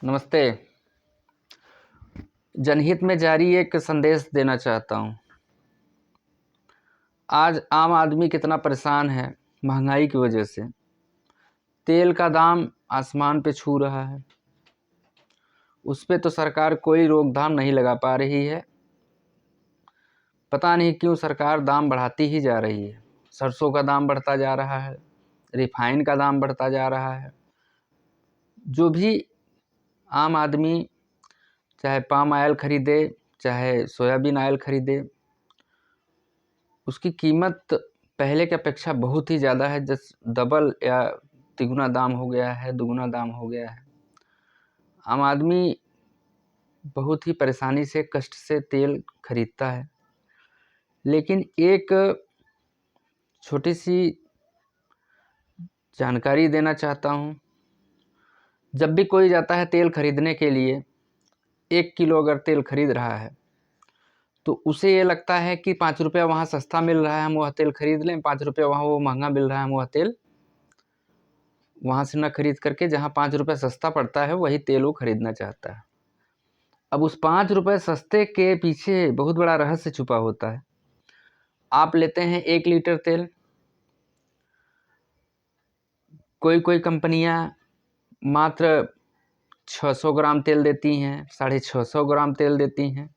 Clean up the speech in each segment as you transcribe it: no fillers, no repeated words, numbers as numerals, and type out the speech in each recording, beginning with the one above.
नमस्ते। जनहित में जारी एक संदेश देना चाहता हूँ। आज आम आदमी कितना परेशान है महंगाई की वजह से। तेल का दाम आसमान पे छू रहा है, उस पे तो सरकार कोई रोकथाम नहीं लगा पा रही है। पता नहीं क्यों सरकार दाम बढ़ाती ही जा रही है। सरसों का दाम बढ़ता जा रहा है, रिफाइन का दाम बढ़ता जा रहा है। जो भी आम आदमी चाहे पाम ऑयल खरीदे चाहे सोयाबीन ऑयल खरीदे, उसकी कीमत पहले की अपेक्षा बहुत ही ज़्यादा है। जैसे डबल या तिगुना दाम हो गया है, दुगुना दाम हो गया है। आम आदमी बहुत ही परेशानी से कष्ट से तेल खरीदता है। लेकिन एक छोटी सी जानकारी देना चाहता हूँ। जब भी कोई जाता है तेल खरीदने के लिए, 1 किलो अगर तेल खरीद रहा है तो उसे ये लगता है कि 5 रुपया वहाँ सस्ता मिल रहा है, हम वह तेल खरीद लें। 5 रुपया वहाँ वो महंगा मिल रहा है, हम वह तेल वहाँ से न खरीद करके जहाँ 5 रुपये सस्ता पड़ता है वही तेल वो खरीदना चाहता है। अब उस 5 रुपये सस्ते के पीछे बहुत बड़ा रहस्य छुपा होता है। आप लेते हैं 1 लीटर तेल, कोई कंपनियां मात्र 600 ग्राम तेल देती हैं, 650 ग्राम तेल देती हैं।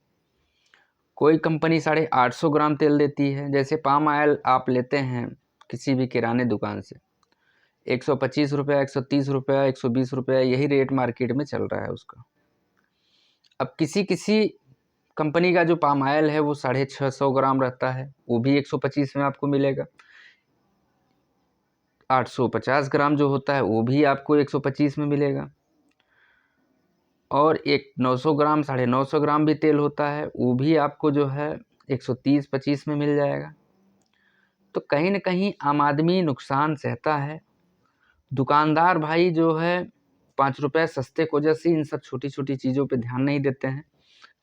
कोई कंपनी 850 ग्राम तेल देती है। जैसे पाम ऑयल आप लेते हैं किसी भी किराने दुकान से, 125 रुपया, 130 रुपया, 120 रुपया, यही रेट मार्केट में चल रहा है उसका। अब किसी किसी कंपनी का जो पाम ऑयल है वो 650 ग्राम रहता है, वो भी 125 में आपको मिलेगा। 850 ग्राम जो होता है वो भी आपको 125 में मिलेगा। और एक 900 ग्राम, 950 ग्राम भी तेल होता है, वो भी आपको जो है 130-25 में मिल जाएगा। तो कहीं न कहीं आम आदमी नुकसान सहता है। दुकानदार भाई जो है 5 रुपये सस्ते की वजह से इन सब छोटी छोटी चीज़ों पे ध्यान नहीं देते हैं।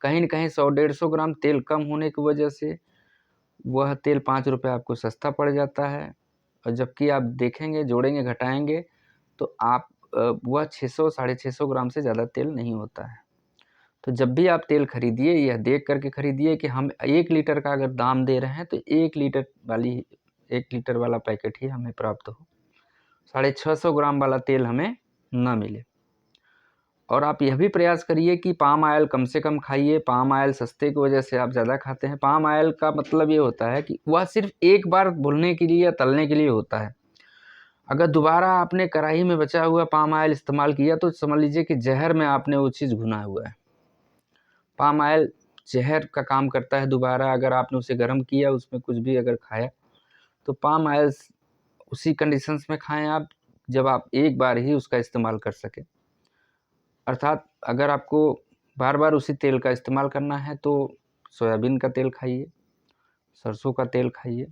कहीं न कहीं 100-150 ग्राम तेल कम होने की वजह से वह तेल 5 रुपये आपको सस्ता पड़ जाता है। और जबकि आप देखेंगे, जोड़ेंगे, घटाएंगे तो आप वह 600 650 ग्राम से ज़्यादा तेल नहीं होता है। तो जब भी आप तेल खरीदिए यह देख करके खरीदिए कि हम 1 लीटर का अगर दाम दे रहे हैं तो 1 लीटर वाला पैकेट ही हमें प्राप्त हो, 650 ग्राम वाला तेल हमें ना मिले। और आप यह भी प्रयास करिए कि पाम ऑयल कम से कम खाइए। पाम ऑयल सस्ते की वजह से आप ज़्यादा खाते हैं। पाम ऑयल का मतलब ये होता है कि वह सिर्फ एक बार भूनने के लिए या तलने के लिए होता है। अगर दोबारा आपने कढ़ाई में बचा हुआ पाम ऑयल इस्तेमाल किया तो समझ लीजिए कि जहर में आपने वो चीज़ भुना हुआ है। पाम ऑयल जहर का काम करता है। दोबारा अगर आपने उसे गर्म किया, उसमें कुछ भी अगर खाया तो पाम ऑयल उसी कंडीशंस में खाएं आप जब आप एक बार ही उसका इस्तेमाल कर सकें। अर्थात अगर आपको बार बार उसी तेल का इस्तेमाल करना है तो सोयाबीन का तेल खाइए, सरसों का तेल खाइए।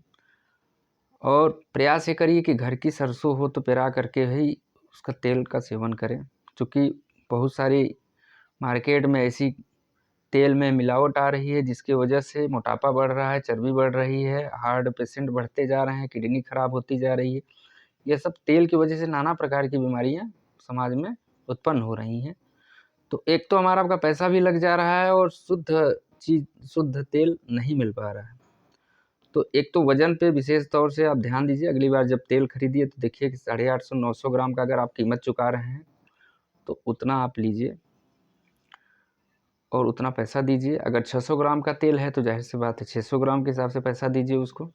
और प्रयास ये करिए कि घर की सरसों हो तो पेरा करके ही उसका तेल का सेवन करें। क्योंकि बहुत सारी मार्केट में ऐसी तेल में मिलावट आ रही है जिसकी वजह से मोटापा बढ़ रहा है, चर्बी बढ़ रही है, हार्ट पेशेंट बढ़ते जा रहे हैं, किडनी खराब होती जा रही है। यह सब तेल की वजह से नाना प्रकार की बीमारियां समाज में उत्पन्न हो रही हैं। तो एक तो हमारा आपका पैसा भी लग जा रहा है और शुद्ध तेल नहीं मिल पा रहा है। तो एक तो वज़न पे विशेष तौर से आप ध्यान दीजिए। अगली बार जब तेल खरीदिए तो देखिए कि 850-900 ग्राम का अगर आप कीमत चुका रहे हैं तो उतना आप लीजिए और उतना पैसा दीजिए। अगर 600 ग्राम का तेल है तो जाहिर सी बात है 600 ग्राम के हिसाब से पैसा दीजिए उसको।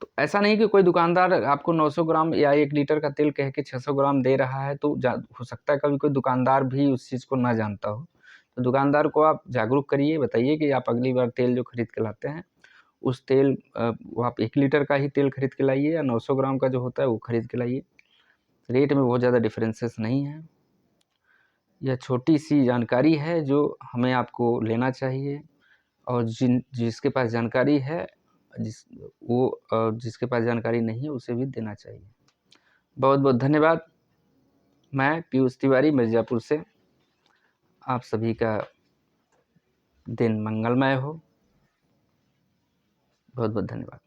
तो ऐसा नहीं कि कोई दुकानदार आपको 900 ग्राम या 1 लीटर का तेल कह के 600 ग्राम दे रहा है तो हो सकता है कभी कोई दुकानदार भी उस चीज़ को ना जानता हो। तो दुकानदार को आप जागरूक करिए, बताइए कि आप अगली बार तेल जो खरीद के लाते हैं उस तेल वो आप 1 लीटर का ही तेल खरीद के लाइए या 900 ग्राम का जो होता है वो खरीद के लाइए। रेट में बहुत ज़्यादा डिफरेंसेस नहीं है। यह छोटी सी जानकारी है जो हमें आपको लेना चाहिए। और जिसके पास जानकारी है जिसके पास जानकारी नहीं है उसे भी देना चाहिए। बहुत बहुत धन्यवाद। मैं पीयूष तिवारी, मिर्ज़ापुर से। आप सभी का दिन मंगलमय हो। बहुत बहुत धन्यवाद।